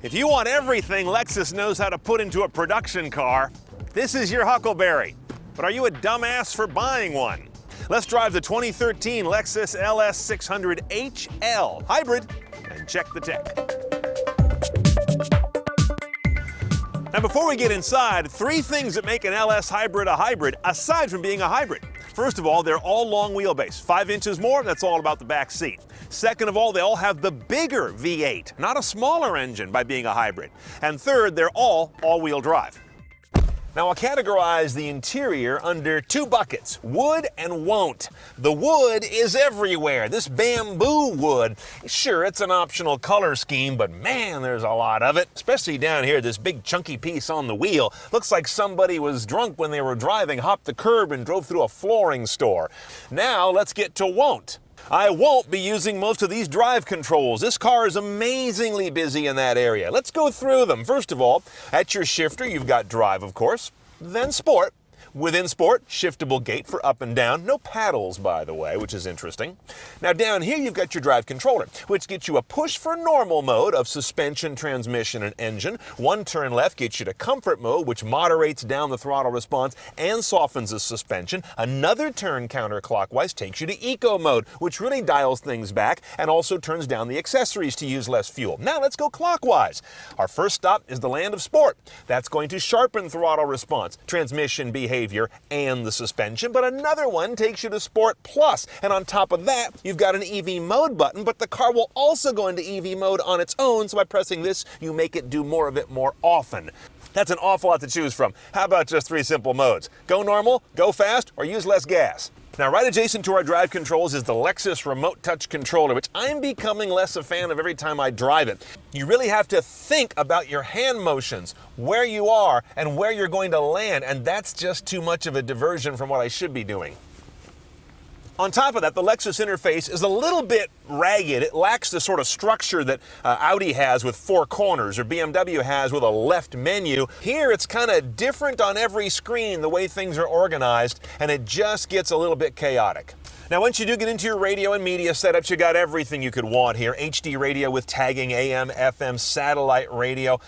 If you want everything Lexus knows how to put into a production car, this is your huckleberry. But are you a dumbass for buying one? Let's drive the 2013 Lexus LS600hL hybrid and check the tech. Now before we get inside, 3 things that make an LS hybrid a hybrid, aside from being a hybrid. First of all, they're all long wheelbase, 5 inches more, that's all about the back seat. Second of all, they all have the bigger V8, not a smaller engine by being a hybrid. And third, they're all-wheel drive. Now I'll categorize the interior under 2 buckets, wood and won't. The wood is everywhere. This bamboo wood, sure, it's an optional color scheme, but man, there's a lot of it. Especially down here, this big chunky piece on the wheel. Looks like somebody was drunk when they were driving, hopped the curb and drove through a flooring store. Now let's get to won't. I won't be using most of these drive controls. This car is amazingly busy in that area. Let's go through them. First of all, at your shifter, you've got drive, of course, then sport. Within sport, shiftable gate for up and down. No paddles, by the way, which is interesting. Now down here, you've got your drive controller, which gets you a push for normal mode of suspension, transmission, and engine. 1 turn left gets you to comfort mode, which moderates down the throttle response and softens the suspension. Another turn counterclockwise takes you to eco mode, which really dials things back and also turns down the accessories to use less fuel. Now let's go clockwise. Our first stop is the land of sport. That's going to sharpen throttle response, transmission behavior, and the suspension, but another one takes you to Sport Plus, and on top of that, you've got an EV mode button, but the car will also go into EV mode on its own, so by pressing this, you make it do more of it more often. That's an awful lot to choose from. How about just 3 simple modes? Go normal, go fast, or use less gas. Now, right adjacent to our drive controls is the Lexus Remote Touch Controller, which I'm becoming less a fan of every time I drive it. You really have to think about your hand motions, where you are, and where you're going to land, and that's just too much of a diversion from what I should be doing. On top of that, the Lexus interface is a little bit ragged. It lacks the sort of structure that Audi has with 4 corners or BMW has with a left menu. Here, it's kind of different on every screen, the way things are organized, and it just gets a little bit chaotic. Now, once you do get into your radio and media setups, you got everything you could want here. HD radio with tagging, AM, FM, satellite radio.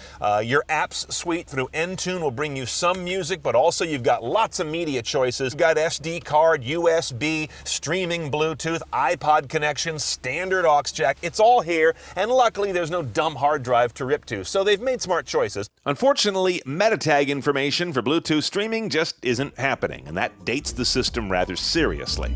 Your apps suite through Entune will bring you some music, but also you've got lots of media choices. You've got SD card, USB, streaming, Bluetooth, iPod connection, standard aux jack. It's all here, and luckily there's no dumb hard drive to rip to, so they've made smart choices. Unfortunately, meta-tag information for Bluetooth streaming just isn't happening, and that dates the system rather seriously.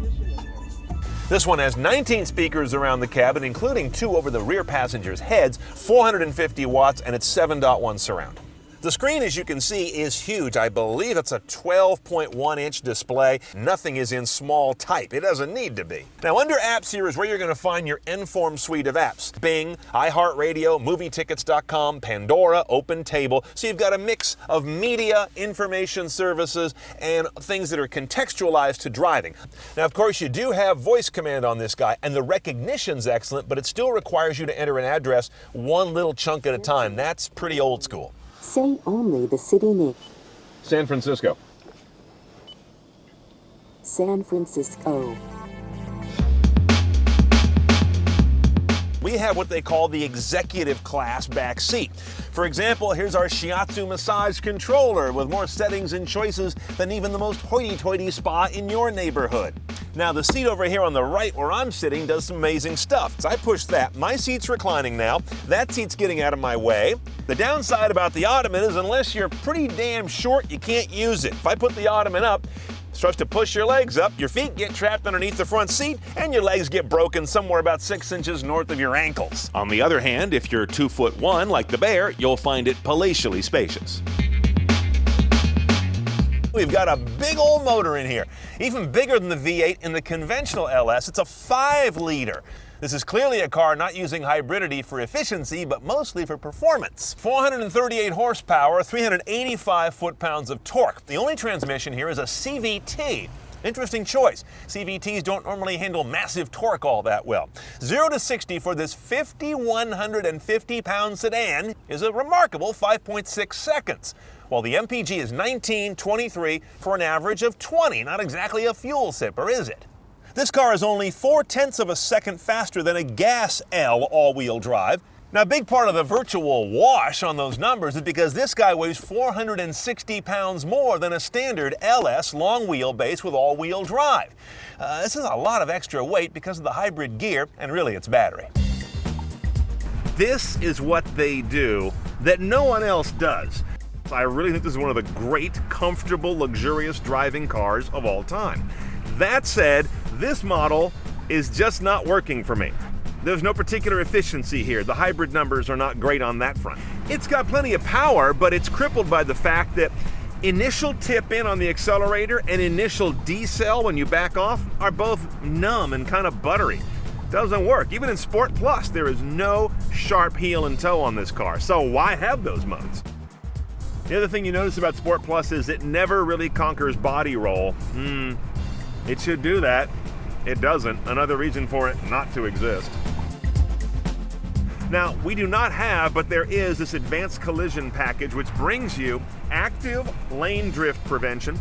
This one has 19 speakers around the cabin, including 2 over the rear passengers' heads, 450 watts, and it's 7.1 surround. The screen, as you can see, is huge. I believe it's a 12.1-inch display. Nothing is in small type. It doesn't need to be. Now, under apps here is where you're going to find your Inform suite of apps. Bing, iHeartRadio, MovieTickets.com, Pandora, OpenTable. So you've got a mix of media, information services, and things that are contextualized to driving. Now, of course, you do have voice command on this guy, and the recognition's excellent, but it still requires you to enter an address 1 little chunk at a time. That's pretty old school. Say only the city name. San Francisco. San Francisco. We have what they call the executive class back seat. For example, here's our shiatsu massage controller with more settings and choices than even the most hoity-toity spa in your neighborhood. Now, the seat over here on the right where I'm sitting does some amazing stuff. So I push that. My seat's reclining now. That seat's getting out of my way. The downside about the ottoman is unless you're pretty damn short, you can't use it. If I put the ottoman up, it starts to push your legs up, your feet get trapped underneath the front seat, and your legs get broken somewhere about 6 inches north of your ankles. On the other hand, if you're 2'1" like the bear, you'll find it palatially spacious. We've got a big old motor in here, even bigger than the V8 in the conventional LS. It's a 5-liter. This is clearly a car not using hybridity for efficiency, but mostly for performance. 438 horsepower, 385 foot-pounds of torque. The only transmission here is a CVT. Interesting choice. CVTs don't normally handle massive torque all that well. 0 to 60 for this 5,150-pound sedan is a remarkable 5.6 seconds. While the MPG is 19.23 for an average of 20. Not exactly a fuel sipper, is it? This car is only 0.4 of a second faster than a gas L all-wheel drive. Now, a big part of the virtual wash on those numbers is because this guy weighs 460 pounds more than a standard LS long wheelbase with all-wheel drive. This is a lot of extra weight because of the hybrid gear and really its battery. This is what they do that no one else does. I really think this is one of the great, comfortable, luxurious driving cars of all time. That said, this model is just not working for me. There's no particular efficiency here. The hybrid numbers are not great on that front. It's got plenty of power, but it's crippled by the fact that initial tip in on the accelerator and initial decel when you back off are both numb and kind of buttery. Doesn't work. Even in Sport Plus, there is no sharp heel and toe on this car. So why have those modes? The other thing you notice about Sport Plus is it never really conquers body roll. It should do that. It doesn't. Another reason for it not to exist. Now, we do not have, but there is this advanced collision package which brings you active lane drift prevention,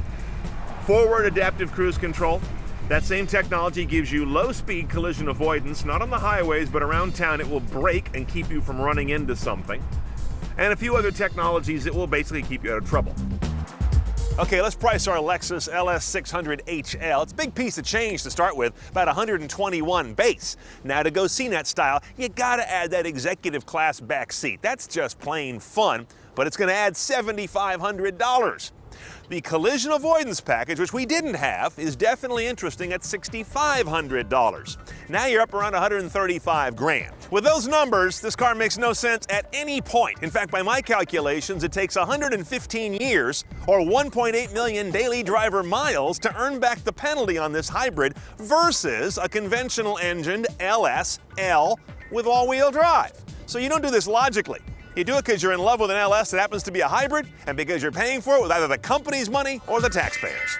forward adaptive cruise control. That same technology gives you low-speed collision avoidance, not on the highways, but around town. It will brake and keep you from running into something. And a few other technologies that will basically keep you out of trouble. Okay, let's price our Lexus LS600hL. It's a big piece of change to start with, about 121 base. Now to go CNET style, you gotta add that executive class back seat. That's just plain fun, but it's gonna add $7,500. The collision avoidance package, which we didn't have, is definitely interesting at $6,500. Now you're up around 135 grand. With those numbers, this car makes no sense at any point. In fact, by my calculations, it takes 115 years or 1.8 million daily driver miles to earn back the penalty on this hybrid versus a conventional engined LS/L with all-wheel drive. So you don't do this logically. You do it because you're in love with an LS that happens to be a hybrid and because you're paying for it with either the company's money or the taxpayers.